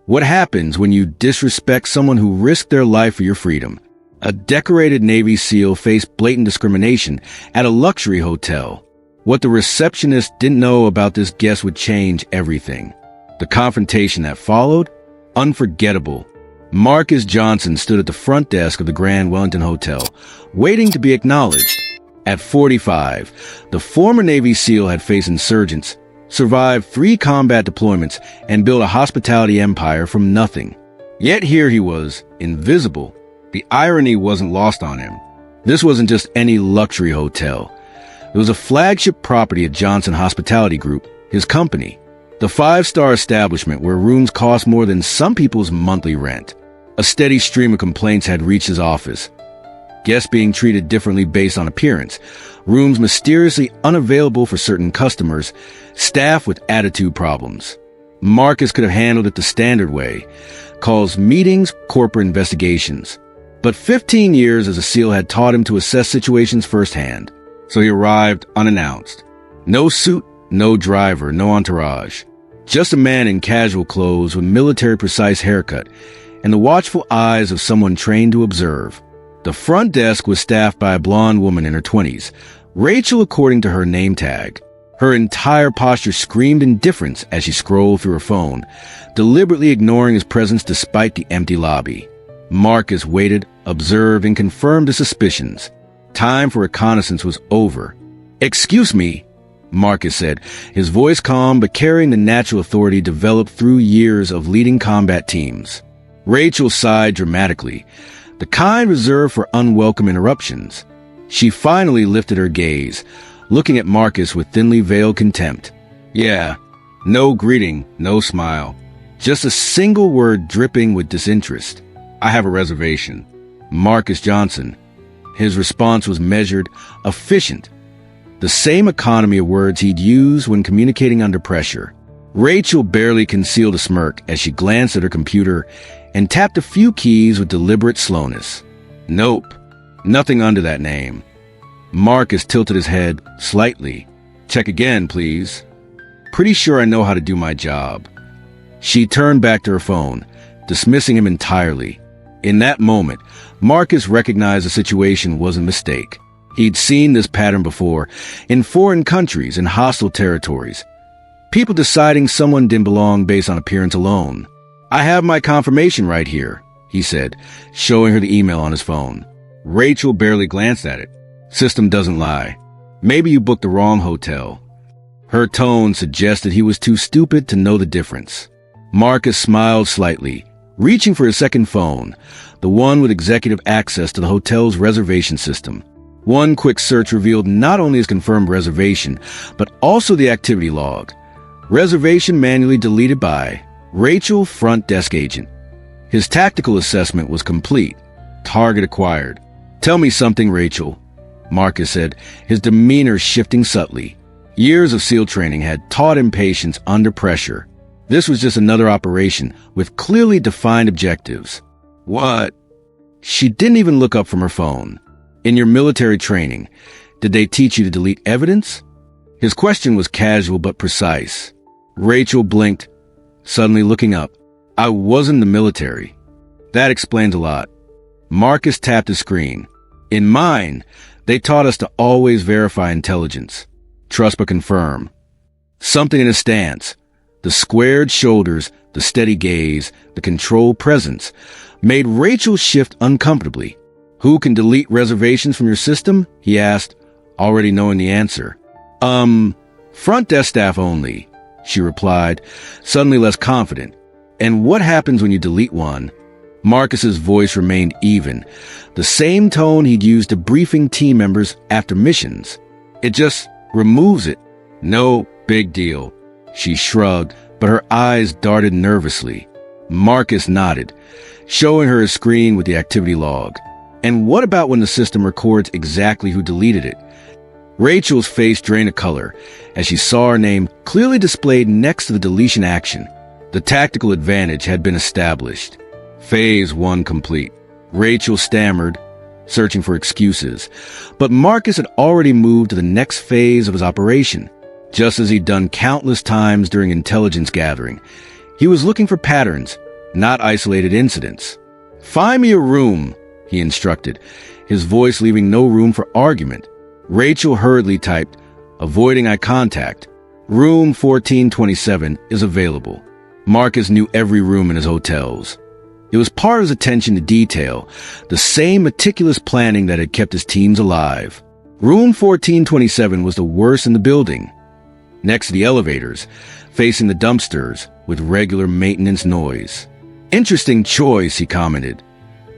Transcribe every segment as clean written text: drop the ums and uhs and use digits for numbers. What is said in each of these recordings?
What happens when you disrespect someone who risked their life for your freedom? A decorated Navy SEAL faced blatant discrimination at a luxury hotel. What the receptionist didn't know about this guest would change everything. The confrontation that followed? Unforgettable. Marcus Johnson stood at the front desk of the Grand Wellington Hotel, waiting to be acknowledged. At 45, the former Navy SEAL had faced insurgents, survived 3 combat deployments, and built a hospitality empire from nothing. Yet here he was, invisible. The irony wasn't lost on him. This wasn't just any luxury hotel. It was a flagship property of Johnson Hospitality Group, his company. The 5-star establishment where rooms cost more than some people's monthly rent. A steady stream of complaints had reached his office. Guests being treated differently based on appearance, rooms mysteriously unavailable for certain customers, staff with attitude problems. Marcus could have handled it the standard way, calls meetings, corporate investigations. But 15 years as a SEAL had taught him to assess situations firsthand, so he arrived unannounced. No suit, no driver, no entourage. Just a man in casual clothes with military-precise haircut and the watchful eyes of someone trained to observe. The front desk was staffed by a blonde woman in her 20s, Rachel according to her name tag. Her entire posture screamed indifference as she scrolled through her phone, deliberately ignoring his presence despite the empty lobby. Marcus waited, observed, and confirmed his suspicions. Time for reconnaissance was over. "Excuse me," Marcus said, his voice calm but carrying the natural authority developed through years of leading combat teams. Rachel sighed dramatically, the kind reserved for unwelcome interruptions. She finally lifted her gaze, looking at Marcus with thinly veiled contempt. Yeah, no greeting, no smile. Just a single word dripping with disinterest. "I have a reservation." Marcus Johnson. His response was measured, efficient. The same economy of words he'd use when communicating under pressure. Rachel barely concealed a smirk as she glanced at her computer and tapped a few keys with deliberate slowness. Nope, nothing under that name. Marcus tilted his head slightly. "Check again, please." "Pretty sure I know how to do my job." She turned back to her phone, dismissing him entirely. In that moment, Marcus recognized the situation was a mistake. He'd seen this pattern before, in foreign countries and hostile territories. People deciding someone didn't belong based on appearance alone. "I have my confirmation right here," he said, showing her the email on his phone. Rachel barely glanced at it. "System doesn't lie. Maybe you booked the wrong hotel." Her tone suggested he was too stupid to know the difference. Marcus smiled slightly, reaching for his second phone, the one with executive access to the hotel's reservation system. One quick search revealed not only his confirmed reservation, but also the activity log. Reservation manually deleted by Rachel, front desk agent. His tactical assessment was complete. Target acquired. "Tell me something, Rachel," Marcus said, his demeanor shifting subtly. Years of SEAL training had taught him patience under pressure. This was just another operation with clearly defined objectives. "What?" She didn't even look up from her phone. "In your military training, did they teach you to delete evidence?" His question was casual but precise. Rachel blinked, suddenly looking up. "I was in the military." That explains a lot. Marcus tapped his screen. "In mine, they taught us to always verify intelligence. Trust but confirm." Something in his stance, the squared shoulders, the steady gaze, the controlled presence, made Rachel shift uncomfortably. "Who can delete reservations from your system?" he asked, already knowing the answer. Front desk staff only," she replied, suddenly less confident. "And what happens when you delete one?" Marcus's voice remained even, the same tone he'd used to briefing team members after missions. "It just removes it." "No big deal." She shrugged, but her eyes darted nervously. Marcus nodded, showing her his screen with the activity log. "And what about when the system records exactly who deleted it?" Rachel's face drained a color as she saw her name clearly displayed next to the deletion action. The tactical advantage had been established. Phase 1 complete. Rachel stammered, searching for excuses, but Marcus had already moved to the next phase of his operation. Just as he'd done countless times during intelligence gathering, he was looking for patterns, not isolated incidents. "Find me a room," he instructed, his voice leaving no room for argument. Rachel hurriedly typed, avoiding eye contact, "Room 1427 is available." Marcus knew every room in his hotels. It was part of his attention to detail, the same meticulous planning that had kept his teams alive. Room 1427 was the worst in the building, next to the elevators, facing the dumpsters, with regular maintenance noise. "Interesting choice," he commented,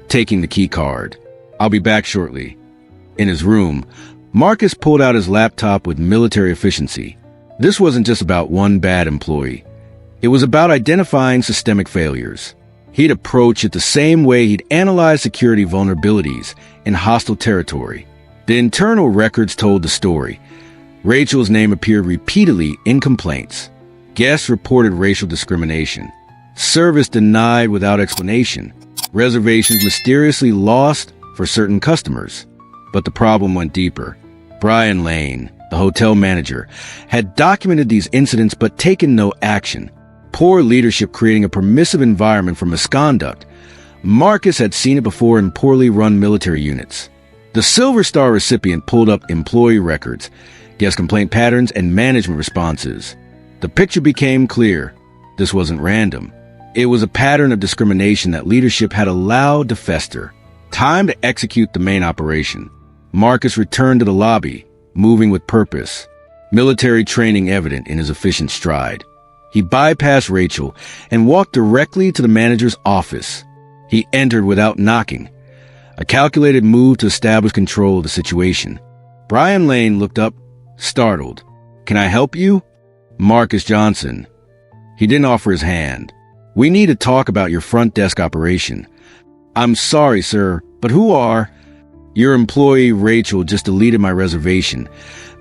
taking the key card. "I'll be back shortly." In his room, Marcus pulled out his laptop with military efficiency. This wasn't just about one bad employee. It was about identifying systemic failures. He'd approach it the same way he'd analyze security vulnerabilities in hostile territory. The internal records told the story. Rachel's name appeared repeatedly in complaints. Guests reported racial discrimination. Service denied without explanation. Reservations mysteriously lost for certain customers. But the problem went deeper. Brian Lane, the hotel manager, had documented these incidents but taken no action. Poor leadership creating a permissive environment for misconduct. Marcus had seen it before in poorly run military units. The Silver Star recipient pulled up employee records, guest complaint patterns, and management responses. The picture became clear. This wasn't random. It was a pattern of discrimination that leadership had allowed to fester. Time to execute the main operation. Marcus returned to the lobby, moving with purpose, military training evident in his efficient stride. He bypassed Rachel and walked directly to the manager's office. He entered without knocking, a calculated move to establish control of the situation. Brian Lane looked up, startled. "Can I help you?" "Marcus Johnson." He didn't offer his hand. "We need to talk about your front desk operation." "I'm sorry, sir, but who are—" "Your employee Rachel just deleted my reservation,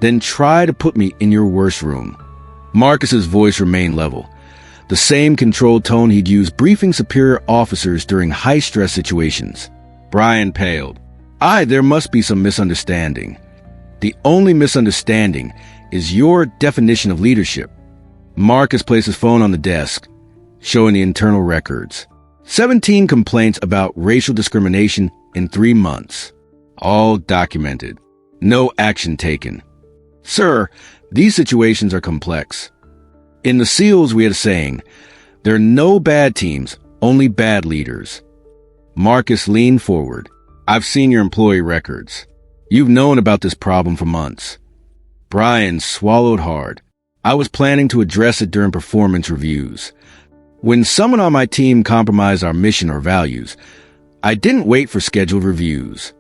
then tried to put me in your worst room." Marcus's voice remained level, the same controlled tone he'd used briefing superior officers during high-stress situations. Brian paled. There must be some misunderstanding. The only misunderstanding is your definition of leadership." Marcus placed his phone on the desk, showing the internal records. 17 complaints about racial discrimination in 3 months. All documented. No action taken. "Sir, these situations are complex. In the SEALs, we had a saying, there are no bad teams, only bad leaders." Marcus leaned forward. "I've seen your employee records. You've known about this problem for months." Brian swallowed hard. "I was planning to address it during performance reviews. When someone on my team compromised our mission or values, I didn't wait for scheduled reviews."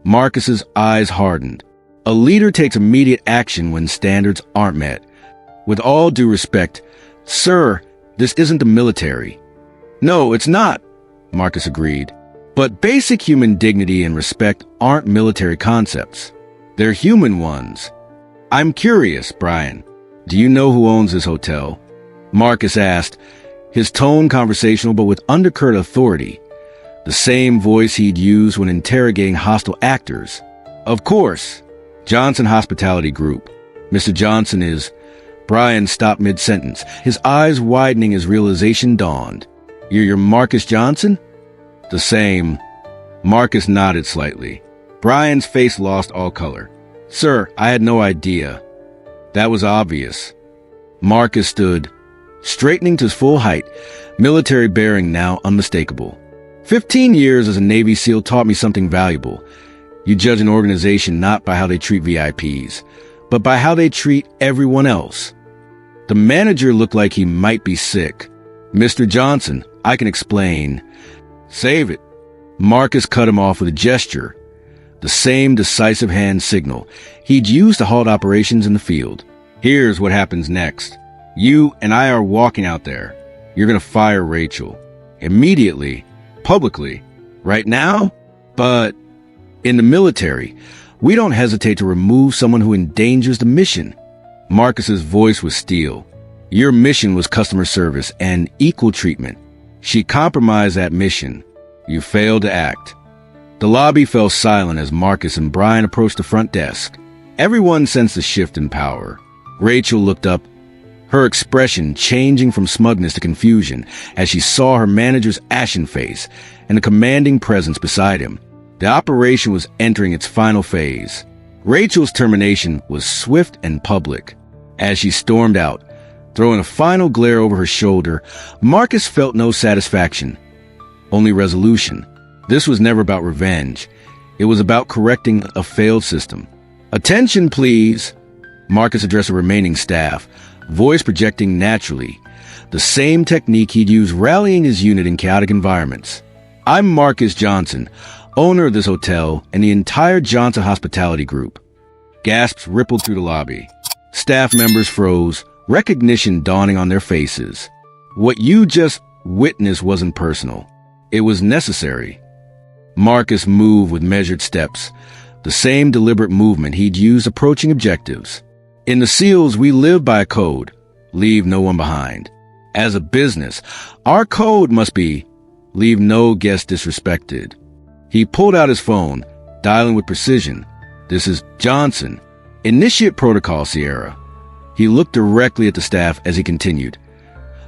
Marcus's eyes hardened. A leader takes immediate action when standards aren't met. "With all due respect, sir, this isn't the military." "No, it's not," Marcus agreed. "But basic human dignity and respect aren't military concepts. They're human ones." "I'm curious, Brian. Do you know who owns this hotel?" Marcus asked, his tone conversational but with undercurrent authority, the same voice he'd used when interrogating hostile actors. "Of course. Johnson Hospitality Group. Mr. Johnson is—" Brian stopped mid-sentence, his eyes widening as realization dawned. You're Marcus Johnson?" "The same." Marcus nodded slightly. Brian's face lost all color. "Sir, I had no idea." "That was obvious." Marcus stood, straightening to his full height, military bearing now unmistakable. 15 years as a Navy SEAL taught me something valuable. You judge an organization not by how they treat VIPs, but by how they treat everyone else. The manager looked like he might be sick. "Mr. Johnson, I can explain." "Save it." Marcus cut him off with a gesture, the same decisive hand signal he'd used to halt operations in the field. "Here's what happens next. You and I are walking out there. You're going to fire Rachel. Immediately. Publicly. Right now? But in the military, we don't hesitate to remove someone who endangers the mission." Marcus's voice was steel. "Your mission was customer service and equal treatment. She compromised that mission. You failed to act." The lobby fell silent as Marcus and Brian approached the front desk. Everyone sensed a shift in power. Rachel looked up, her expression changing from smugness to confusion as she saw her manager's ashen face and a commanding presence beside him. The operation was entering its final phase. Rachel's termination was swift and public. As she stormed out, throwing a final glare over her shoulder, Marcus felt no satisfaction, only resolution. This was never about revenge. It was about correcting a failed system. "Attention, please," Marcus addressed the remaining staff, voice projecting naturally, the same technique he'd used rallying his unit in chaotic environments. "I'm Marcus Johnson, owner of this hotel and the entire Johnson Hospitality Group." Gasps rippled through the lobby. Staff members froze, recognition dawning on their faces. What you just witnessed wasn't personal. It was necessary. Marcus moved with measured steps, the same deliberate movement he'd used approaching objectives. "In the SEALs, we live by a code, leave no one behind. As a business, our code must be, leave no guest disrespected." He pulled out his phone, dialing with precision. "This is Johnson. Initiate protocol, Sierra." He looked directly at the staff as he continued.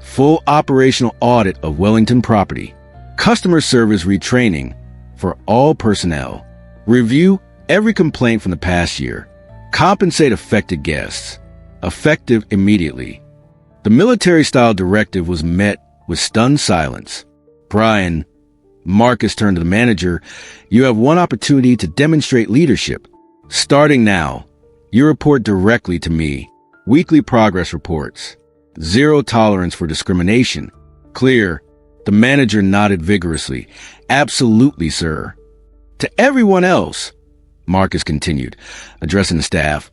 "Full operational audit of Wellington property. Customer service retraining for all personnel. Review every complaint from the past year. Compensate affected guests. Effective immediately." The military-style directive was met with stunned silence. "Brian," Marcus turned to the manager, "you have one opportunity to demonstrate leadership. Starting now, you report directly to me. Weekly progress reports. Zero tolerance for discrimination. Clear?" The manager nodded vigorously. "Absolutely, sir." "To everyone else," Marcus continued, addressing the staff,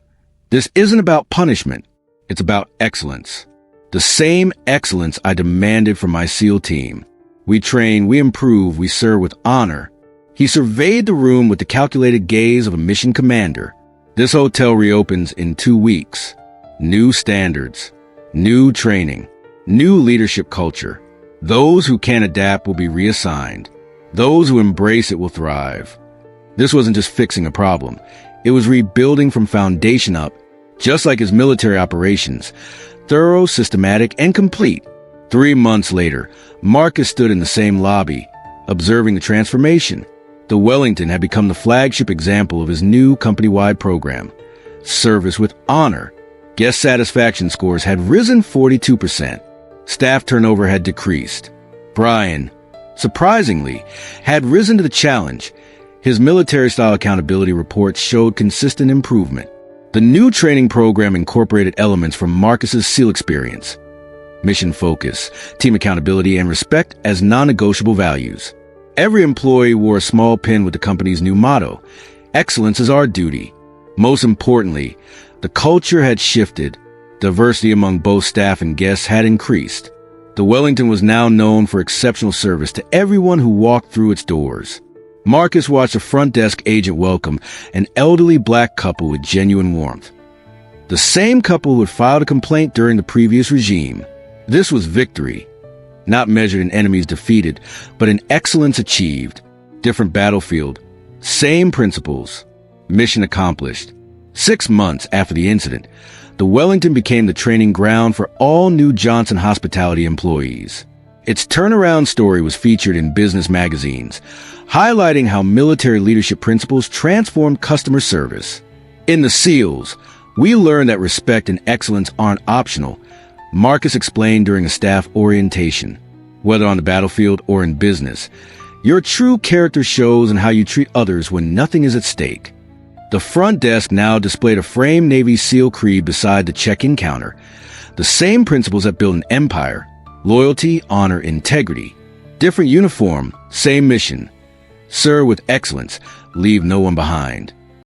"this isn't about punishment. It's about excellence. The same excellence I demanded from my SEAL team. We train, we improve, we serve with honor." He surveyed the room with the calculated gaze of a mission commander. "This hotel reopens in 2 weeks. New standards, new training, new leadership culture. Those who can adapt will be reassigned. Those who embrace it will thrive." This wasn't just fixing a problem. It was rebuilding from foundation up, just like his military operations. Thorough, systematic, and complete. 3 months later, Marcus stood in the same lobby, observing the transformation. The Wellington had become the flagship example of his new company-wide program. Service with honor. Guest satisfaction scores had risen 42%. Staff turnover had decreased. Brian, surprisingly, had risen to the challenge. His military-style accountability reports showed consistent improvement. The new training program incorporated elements from Marcus's SEAL experience. Mission focus, team accountability, and respect as non-negotiable values. Every employee wore a small pin with the company's new motto, "Excellence is our duty." Most importantly, the culture had shifted. Diversity among both staff and guests had increased. The Wellington was now known for exceptional service to everyone who walked through its doors. Marcus watched a front desk agent welcome an elderly black couple with genuine warmth. The same couple who had filed a complaint during the previous regime. This was victory, not measured in enemies defeated, but in excellence achieved. Different battlefield, same principles, mission accomplished. 6 months after the incident, the Wellington became the training ground for all new Johnson Hospitality employees. Its turnaround story was featured in business magazines, highlighting how military leadership principles transformed customer service. In the SEALs, we learned that respect and excellence aren't optional, Marcus explained during a staff orientation. Whether on the battlefield or in business, your true character shows in how you treat others when nothing is at stake. The front desk now displayed a framed Navy SEAL creed beside the check-in counter. The same principles that build an empire: loyalty, honor, integrity. Different uniform, same mission. Serve with excellence, leave no one behind.